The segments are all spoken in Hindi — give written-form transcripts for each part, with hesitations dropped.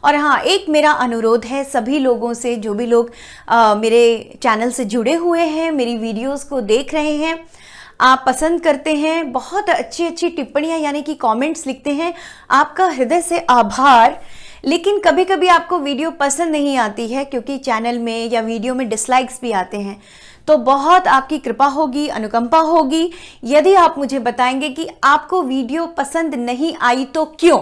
और हाँ, एक मेरा अनुरोध है सभी लोगों से, जो भी लोग मेरे चैनल से जुड़े हुए हैं, मेरी वीडियोस को देख रहे हैं, आप पसंद करते हैं, बहुत अच्छी अच्छी टिप्पणियां यानी कि कमेंट्स लिखते हैं, आपका हृदय से आभार। लेकिन कभी कभी आपको वीडियो पसंद नहीं आती है, क्योंकि चैनल में या वीडियो में डिसलाइक्स भी आते हैं। तो बहुत आपकी कृपा होगी, अनुकंपा होगी यदि आप मुझे बताएंगे कि आपको वीडियो पसंद नहीं आई तो क्यों।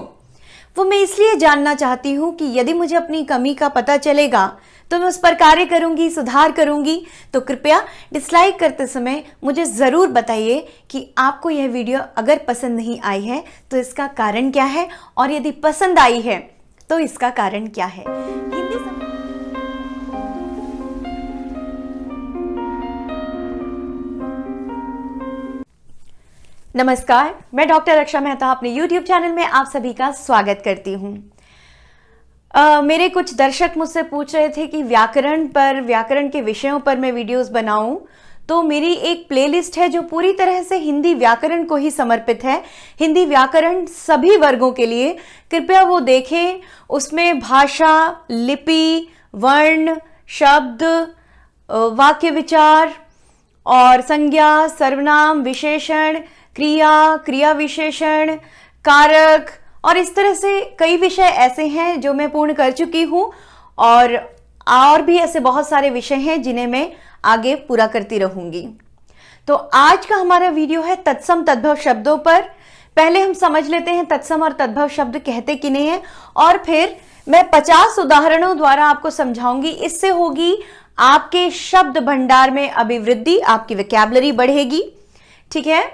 वो मैं इसलिए जानना चाहती हूँ कि यदि मुझे अपनी कमी का पता चलेगा तो मैं उस पर कार्य करूंगी, सुधार करूंगी। तो कृपया डिसलाइक करते समय मुझे ज़रूर बताइए कि आपको यह वीडियो अगर पसंद नहीं आई है तो इसका कारण क्या है, और यदि पसंद आई है तो इसका कारण क्या है। नमस्कार, मैं डॉक्टर रक्षा मेहता अपने YouTube चैनल में आप सभी का स्वागत करती हूँ। मेरे कुछ दर्शक मुझसे पूछ रहे थे कि व्याकरण के विषयों पर मैं वीडियोस बनाऊं। तो मेरी एक प्लेलिस्ट है जो पूरी तरह से हिंदी व्याकरण को ही समर्पित है, हिंदी व्याकरण सभी वर्गों के लिए। कृपया वो देखें। उसमें भाषा, लिपि, वर्ण, शब्द, वाक्य विचार और संज्ञा, सर्वनाम, विशेषण, क्रिया, क्रिया विशेषण, कारक और इस तरह से कई विषय ऐसे हैं जो मैं पूर्ण कर चुकी हूं, और भी ऐसे बहुत सारे विषय हैं जिन्हें मैं आगे पूरा करती रहूंगी। तो आज का हमारा वीडियो है तत्सम तद्भव शब्दों पर। पहले हम समझ लेते हैं तत्सम और तद्भव शब्द कहते किन्हें हैं, और फिर मैं 50 उदाहरणों द्वारा आपको समझाऊंगी। इससे होगी आपके शब्द भंडार में अभिवृद्धि, आपकी वोकैबुलरी बढ़ेगी। ठीक है।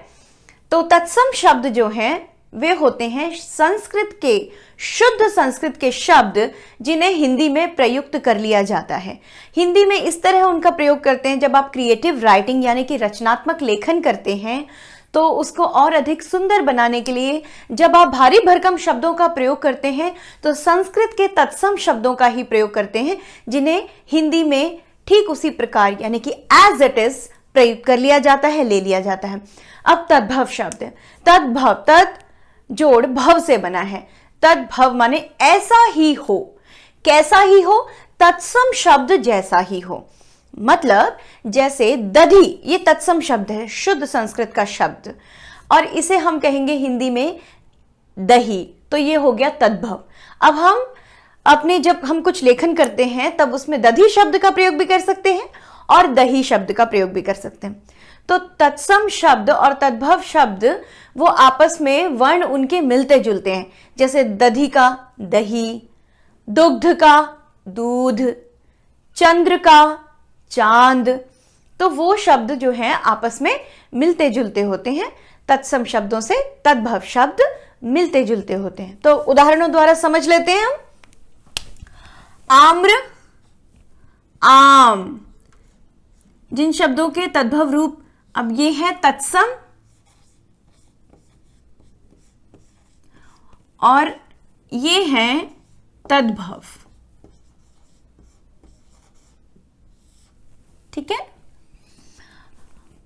तो तत्सम शब्द जो हैं वे होते हैं संस्कृत के, शुद्ध संस्कृत के शब्द जिन्हें हिंदी में प्रयुक्त कर लिया जाता है। हिंदी में इस तरह उनका प्रयोग करते हैं जब आप क्रिएटिव राइटिंग यानी कि रचनात्मक लेखन करते हैं, तो उसको और अधिक सुंदर बनाने के लिए जब आप भारी भरकम शब्दों का प्रयोग करते हैं तो संस्कृत के तत्सम शब्दों का ही प्रयोग करते हैं, जिन्हें हिंदी में ठीक उसी प्रकार यानी कि एज इट इज प्रयुक्त कर लिया जाता है, ले लिया जाता है। अब तद्भव शब्द, तद्भव, तत् जोड़ भव से बना है। तद्भव माने ऐसा ही हो, कैसा ही हो, तत्सम शब्द जैसा ही हो। मतलब जैसे दधी, ये तत्सम शब्द है, शुद्ध संस्कृत का शब्द, और इसे हम कहेंगे हिंदी में दही, तो ये हो गया तद्भव। अब हम जब हम कुछ लेखन करते हैं तब उसमें दधी शब्द का प्रयोग भी कर सकते हैं और दही शब्द का प्रयोग भी कर सकते हैं। तो तत्सम शब्द और तद्भव शब्द वो आपस में वर्ण उनके मिलते जुलते हैं। जैसे दधी का दही, दुग्ध का दूध, चंद्र का चांद, तो वो शब्द जो हैं आपस में मिलते जुलते होते हैं। तत्सम शब्दों से तद्भव शब्द मिलते जुलते होते हैं। तो उदाहरणों द्वारा समझ लेते हैं हम। आम्र, आम, जिन शब्दों के तद्भव रूप अब ये है तत्सम और ये है तद्भव। ठीक है।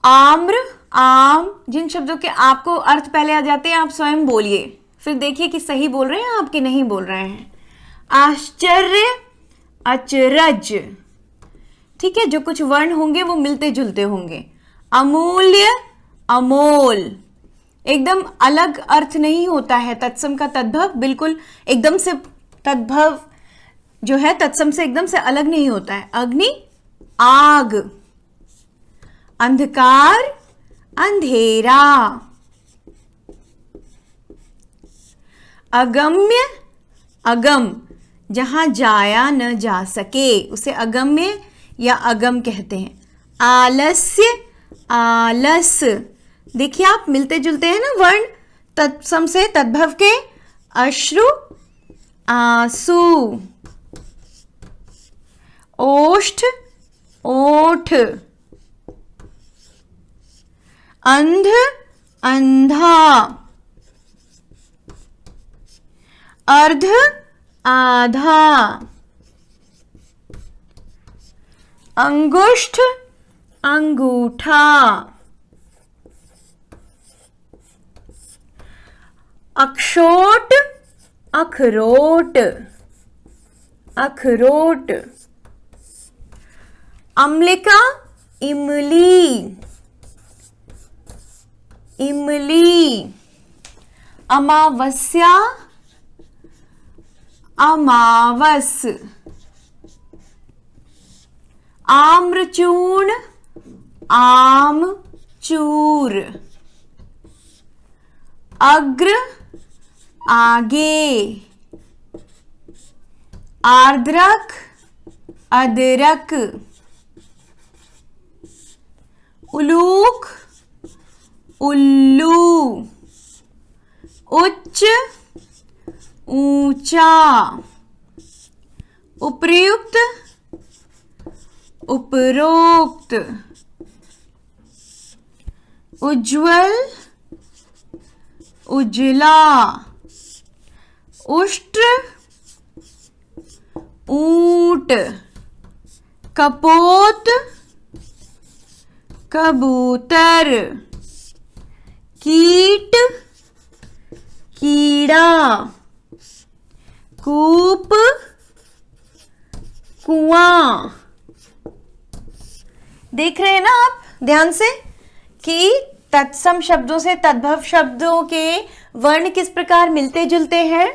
आम्र, आम, जिन शब्दों के आपको अर्थ पहले आ जाते हैं, आप स्वयं बोलिए, फिर देखिए कि सही बोल रहे हैं आप कि नहीं बोल रहे हैं। आश्चर्य, अचरज, ठीक है, जो कुछ वर्ण होंगे वो मिलते जुलते होंगे। अमूल्य, अमोल, एकदम अलग अर्थ नहीं होता है तत्सम का तद्भव, बिल्कुल एकदम से तद्भव जो है तत्सम से एकदम से अलग नहीं होता है। अग्नि, आग, अंधकार, अंधेरा, अगम्य, अगम, जहां जाया न जा सके उसे अगम्य या अगम कहते हैं। आलस्य, आलस, देखिए आप मिलते जुलते हैं ना वर्ण तत्सम से तद्भव के। अश्रु, आंसू, ओष्ठ, ओठ, अंध, अंधा, अर्ध, आधा, अंगुष्ठ, अंगूठा, अक्षोट, अखरोट, अखरोट। अम्लिका, इमली, इमली। अमावस्या, अमावस। आम्रचूर्ण, आमचूर। अग्र, आगे। आर्द्रक, अदरक। उलूक, उल्लू। उच्च, ऊंचा। उपर्युक्त, उपरोक्त। उज्ज्वल, उजला। उष्ट्र, ऊंट। कपोत, कबूतर। कीट, कीड़ा। कूप, कुआं। देख रहे हैं ना आप ध्यान से कि तत्सम शब्दों से तद्भव शब्दों के वर्ण किस प्रकार मिलते जुलते हैं।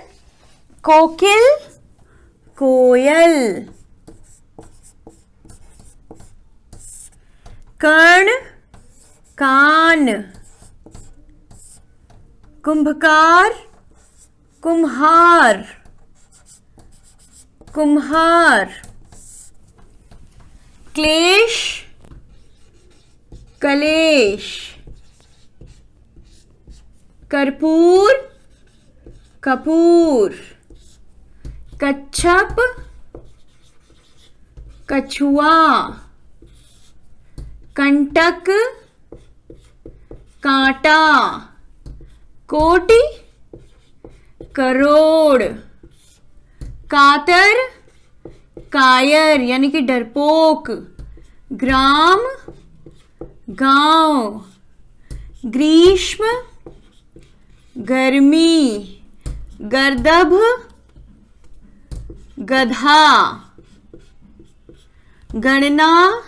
कोकिल, कोयल। कर्ण, कान। कुंभकार, कुम्हार, कुम्हार। क्लेश, कलेश। कर्पूर, कपूर। कच्छप, कछुआ। कंटक, कांटा। कोटि, करोड़। कातर, कायर यानी कि डरपोक। ग्राम, गांव। ग्रीष्म, गर्मी। गर्दभ, गधा। गणना,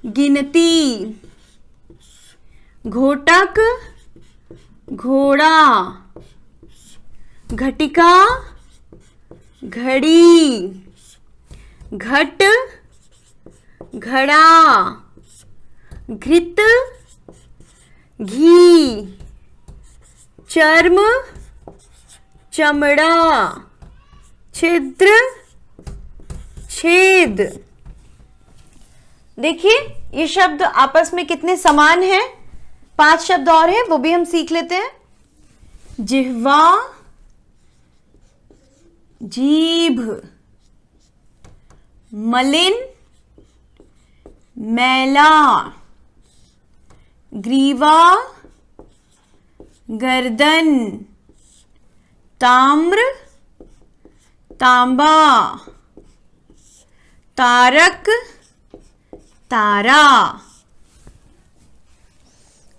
गिनती। घोटक, घोड़ा। घटिका, घड़ी। घट, घड़ा। घृत, घी। चर्म, चमड़ा। छिद्र, छेद। देखिए ये शब्द आपस में कितने समान हैं। 5 शब्द और हैं वो भी हम सीख लेते हैं। जिह्वा, जीभ। मलिन, मैला। ग्रीवा, गर्दन। ताम्र, तांबा। तारक, तारा।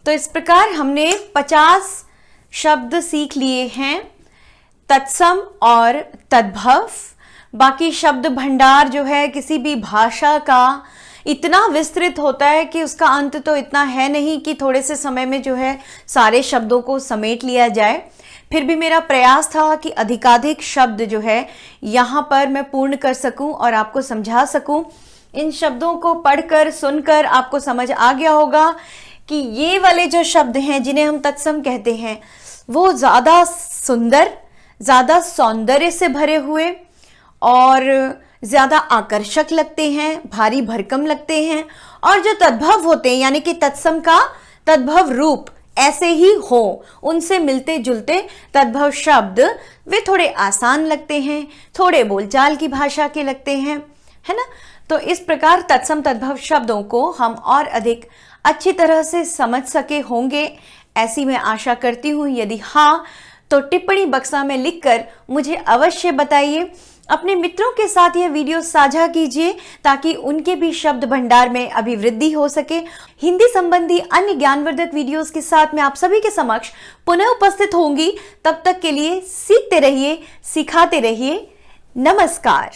तो इस प्रकार हमने 50 शब्द सीख लिए हैं तत्सम और तद्भव। बाकी शब्द भंडार जो है किसी भी भाषा का इतना विस्तृत होता है कि उसका अंत तो इतना है नहीं कि थोड़े से समय में जो है सारे शब्दों को समेट लिया जाए। फिर भी मेरा प्रयास था कि अधिकाधिक शब्द जो है यहाँ पर मैं पूर्ण कर सकूं और आपको समझा सकूं। इन शब्दों को पढ़कर सुनकर आपको समझ आ गया होगा कि ये वाले जो शब्द हैं जिन्हें हम तत्सम कहते हैं वो ज़्यादा सुंदर, ज़्यादा सौंदर्य से भरे हुए और ज़्यादा आकर्षक लगते हैं, भारी भरकम लगते हैं। और जो तद्भव होते हैं यानी कि तत्सम का तद्भव रूप ऐसे ही हो, उनसे मिलते जुलते तद्भव शब्द वे थोड़े आसान लगते हैं, थोड़े बोलचाल की भाषा के लगते हैं, है ना। तो इस प्रकार तत्सम तद्भव शब्दों को हम और अधिक अच्छी तरह से समझ सके होंगे, ऐसी मैं आशा करती हूँ। यदि हाँ तो टिप्पणी बक्सा में लिखकर मुझे अवश्य बताइए। अपने मित्रों के साथ यह वीडियो साझा कीजिए ताकि उनके भी शब्द भंडार में अभिवृद्धि हो सके। हिंदी संबंधी अन्य ज्ञानवर्धक वीडियोस के साथ मैं आप सभी के समक्ष पुनः उपस्थित होंगी। तब तक के लिए सीखते रहिए, सिखाते रहिए। नमस्कार।